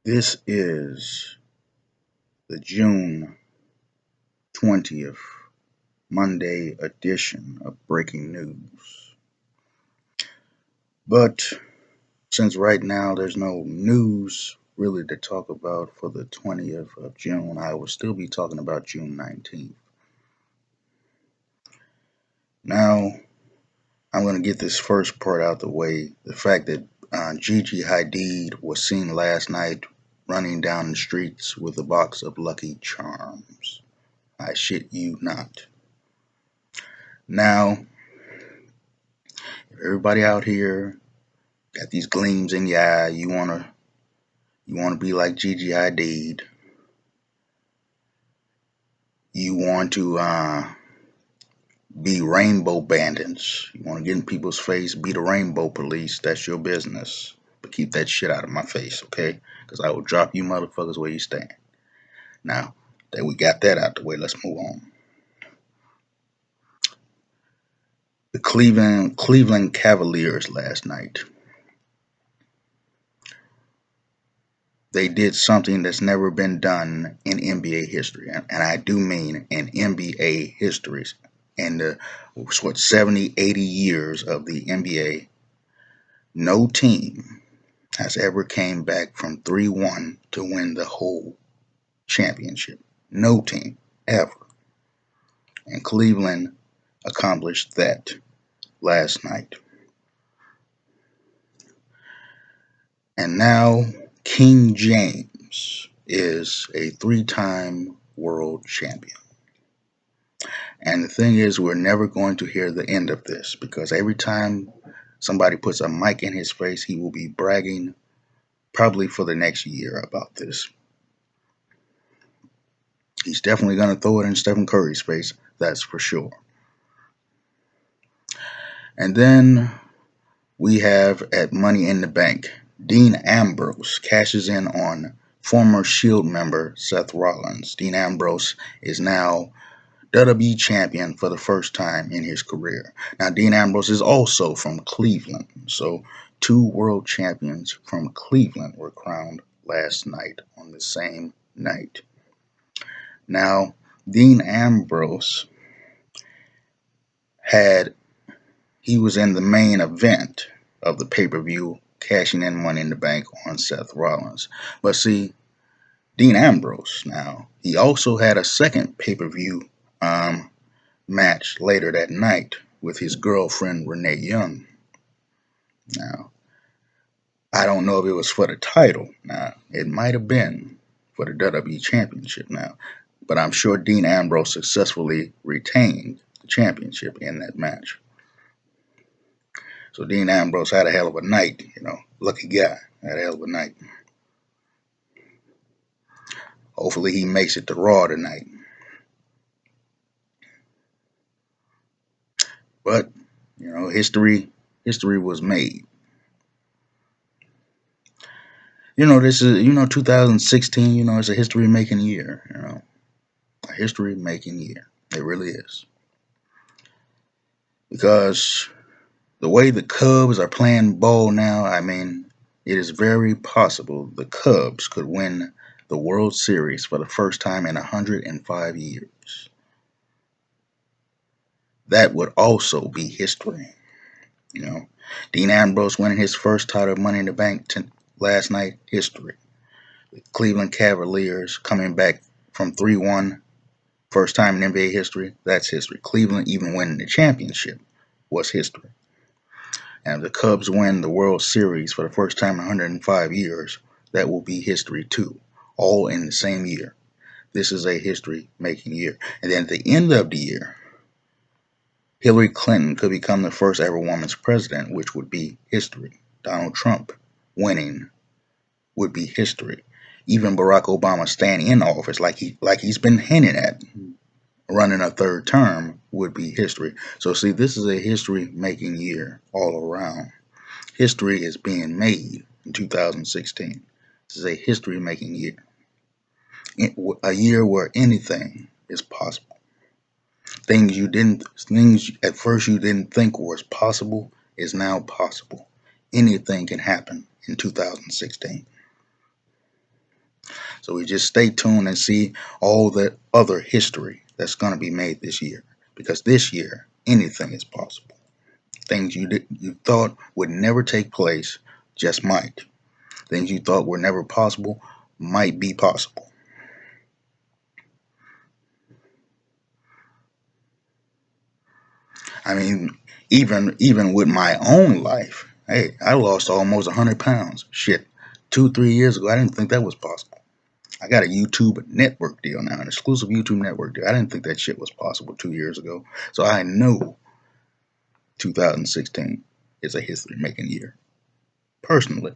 This is the June 20th Monday edition of Breaking News. But since right now there's no news really to talk about for the 20th of June, I will still be talking about June 19th. Now, I'm going to get this first part out the way. The fact that Gigi Hadid was seen last night running down the streets with a box of Lucky Charms. I shit you not. Now, everybody out here got these gleams in your eye. You wanna be like Gigi Hadid. You want to be rainbow bandits. You want to get in people's face, be the rainbow police. That's your business. But keep that shit out of my face, okay? Because I will drop you motherfuckers where you stand. Now that we got that out the way, let's move on. The Cleveland Cavaliers last night. They did something that's never been done in NBA history, and I do mean in NBA history. In the 70, 80 years of the NBA, no team has ever came back from 3-1 to win the whole championship. No team ever. And Cleveland accomplished that last night. And now King James is a three-time world champion. And the thing is, we're never going to hear the end of this because every time somebody puts a mic in his face, he will be bragging probably for the next year about this. He's definitely going to throw it in Stephen Curry's face, that's for sure. And then we have at Money in the Bank, Dean Ambrose cashes in on former Shield member Seth Rollins. Dean Ambrose is now WWE champion for the first time in his career. Now, Dean Ambrose is also from Cleveland, so two world champions from Cleveland were crowned last night on the same night. Now, Dean Ambrose he was in the main event of the pay-per-view, cashing in Money in the Bank on Seth Rollins. But see, Dean Ambrose now, he also had a second pay-per-view match later that night with his girlfriend Renee Young. Now, I don't know if it was for the title. Now, it might have been for the WWE Championship now, but I'm sure Dean Ambrose successfully retained the championship in that match. So Dean Ambrose had a hell of a night, lucky guy, had a hell of a night. Hopefully he makes it to Raw tonight. But, history was made. This is 2016, it's a history making year, a history making year. It really is. Because the way the Cubs are playing ball now, it is very possible the Cubs could win the World Series for the first time in 105 years. That would also be history. Dean Ambrose winning his first title of Money in the Bank last night, history. The Cleveland Cavaliers coming back from 3-1, first time in NBA history, that's history. Cleveland even winning the championship was history. And if the Cubs win the World Series for the first time in 105 years, that will be history too, all in the same year. This is a history-making year. And then at the end of the year, Hillary Clinton could become the first ever woman's president, which would be history. Donald Trump winning would be history. Even Barack Obama staying in office, like he's been hinting at, running a third term, would be history. So see, this is a history-making year all around. History is being made in 2016. This is a history-making year. A year where anything is possible. Things at first you didn't think was possible is now possible. Anything can happen in 2016. So we just stay tuned and see all the other history that's going to be made this year. Because this year, anything is possible. Things you thought would never take place just might. Things you thought were never possible might be possible. I mean, even with my own life, hey, I lost almost 100 pounds. Shit, 2 3 years ago, I didn't think that was possible. I got a YouTube network deal now, an exclusive YouTube network deal. I didn't think that shit was possible 2 years ago. So I know 2016 is a history making year, personally.